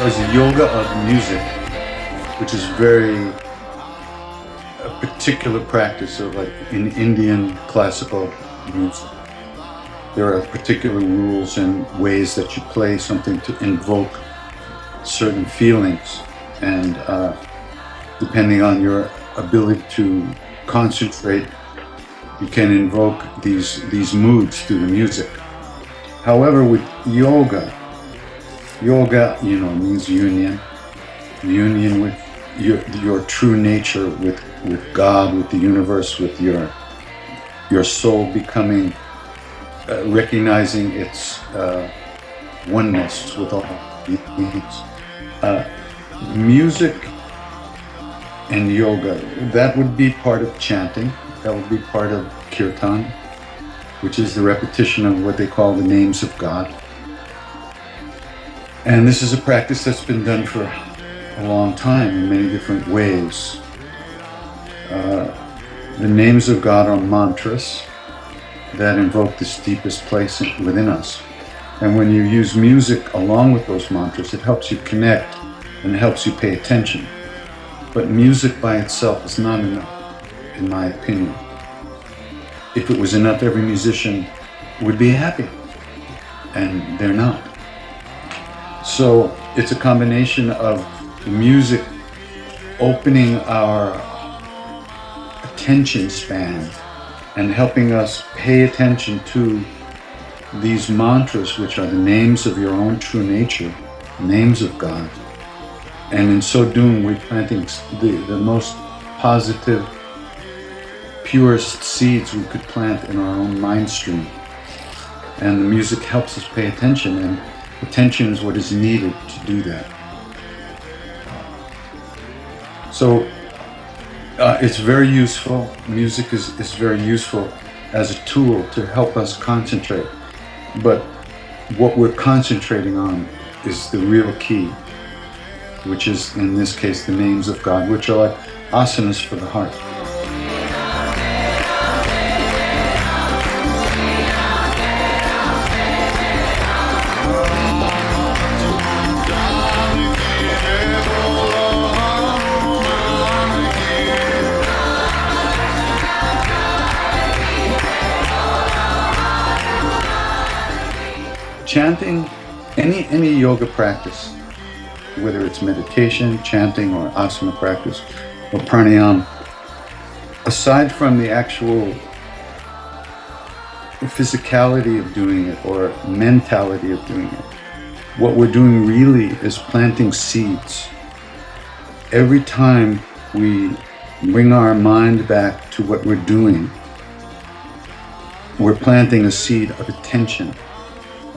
There's a yoga of music, which is very a particular practice of like in Indian classical music. There are particular rules and ways that you play something to invoke certain feelings, and depending on your ability to concentrate, you can invoke these moods through the music. However, with yoga, means union with your true nature, with God, with the universe, with your soul becoming, recognizing its oneness with all beings. Music and yoga, that would be part of chanting, that would be part of kirtan, which is the repetition of what they call the names of God. And this is a practice that's been done for a long time in many different ways. The names of God are mantras that invoke this deepest place within us. And when you use music along with those mantras, it helps you connect and it helps you pay attention. But music by itself is not enough, in my opinion. If it was enough, every musician would be happy, and they're not. So it's a combination of music opening our attention span and helping us pay attention to these mantras, which are the names of your own true nature, names of God. And in so doing, we're planting the most positive, purest seeds we could plant in our own mind stream. And the music helps us pay attention, and attention is what is needed to do that. So it's very useful. Music is very useful as a tool to help us concentrate. But what we're concentrating on is the real key, which is, in this case, the names of God, which are like asanas for the heart. Chanting, any yoga practice, whether it's meditation, chanting, or asana practice, or pranayama, aside from the actual physicality of doing it or mentality of doing it, what we're doing really is planting seeds. Every time we bring our mind back to what we're doing, we're planting a seed of attention.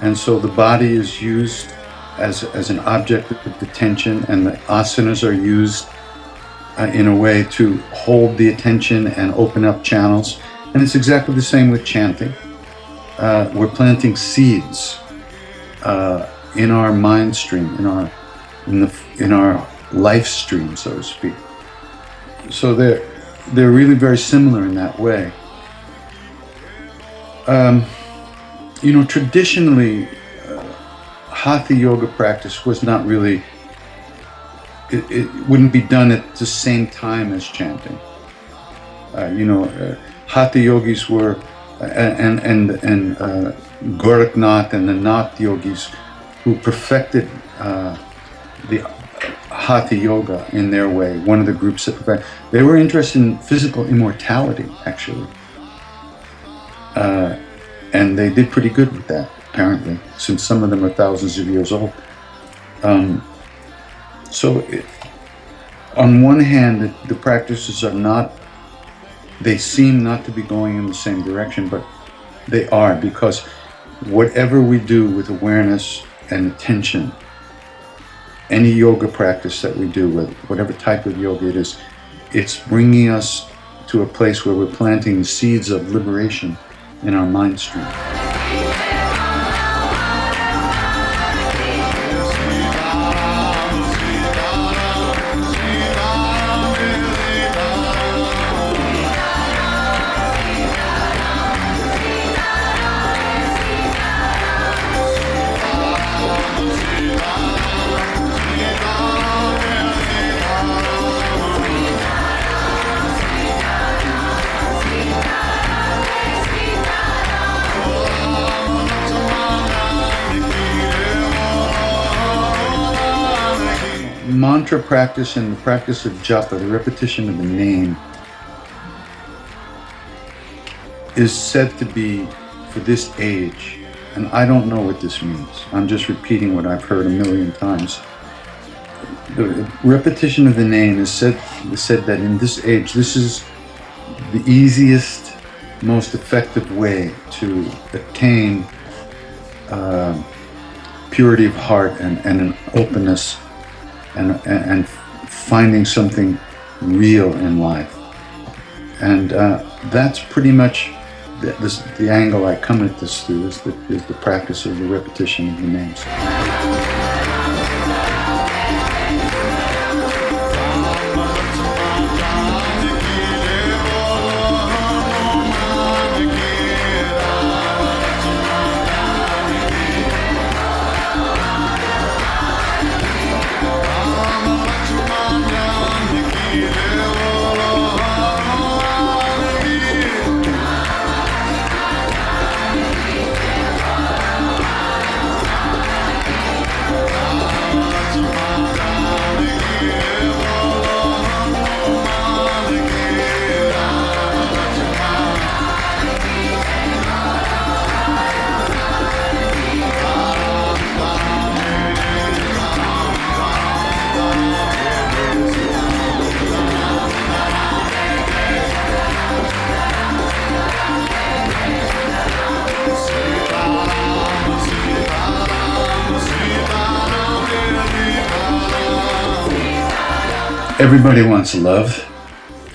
And so the body is used as an object of attention, and the asanas are used in a way to hold the attention and open up channels. And it's exactly the same with chanting. We're planting seeds in our mind stream, in our life stream, so to speak. So they're really very similar in that way. Traditionally, hatha yoga practice was not really, it wouldn't be done at the same time as chanting. Hatha yogis were, and Gorakhnath and the Nath yogis who perfected the hatha yoga in their way, one of the groups that perfected, they were interested in physical immortality, actually. And they did pretty good with that, apparently, since some of them are thousands of years old. On one hand, the practices are not, they seem not to be going in the same direction, but they are, because whatever we do with awareness and attention, any yoga practice that we do, with whatever type of yoga it is, it's bringing us to a place where we're planting the seeds of liberation in our mind stream. mantra practice and the practice of japa, the repetition of the name, is said to be for this age, and I don't know what this means. I'm just repeating what I've heard a million times. The repetition of the name is said that in this age, this is the easiest, most effective way to attain purity of heart and an openness and finding something real in life. And that's pretty much the angle I come at this through, is the practice of the repetition of the names. Everybody wants love.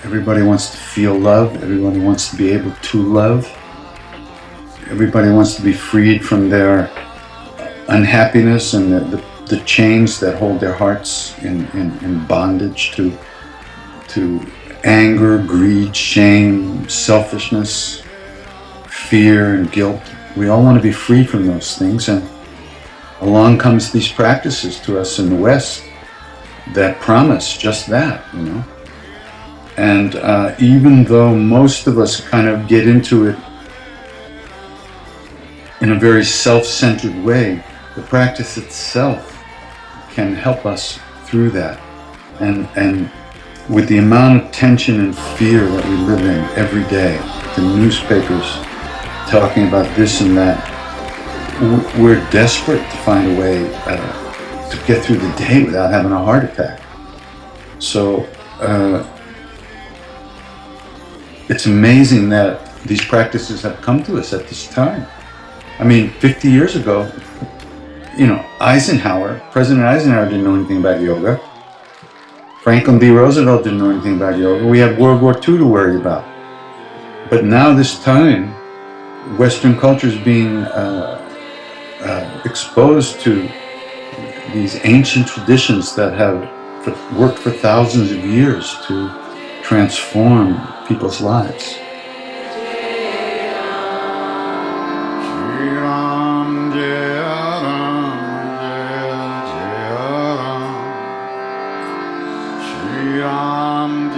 Everybody wants to feel love. Everybody wants to be able to love. Everybody wants to be freed from their unhappiness and the chains that hold their hearts in bondage to anger, greed, shame, selfishness, fear, and guilt. We all want to be free from those things, and along comes these practices to us in the West that promise just that, you know. And even though most of us kind of get into it in a very self-centered way, the practice itself can help us through that. And with the amount of tension and fear that we live in every day, the newspapers talking about this and that, we're desperate to find a way to get through the day without having a heart attack. So it's amazing that these practices have come to us at this time. I mean, 50 years ago, you know, President Eisenhower didn't know anything about yoga. Franklin D. Roosevelt didn't know anything about yoga. We had World War II to worry about. But now this time, Western culture is being exposed to these ancient traditions that have worked for thousands of years to transform people's lives. Ram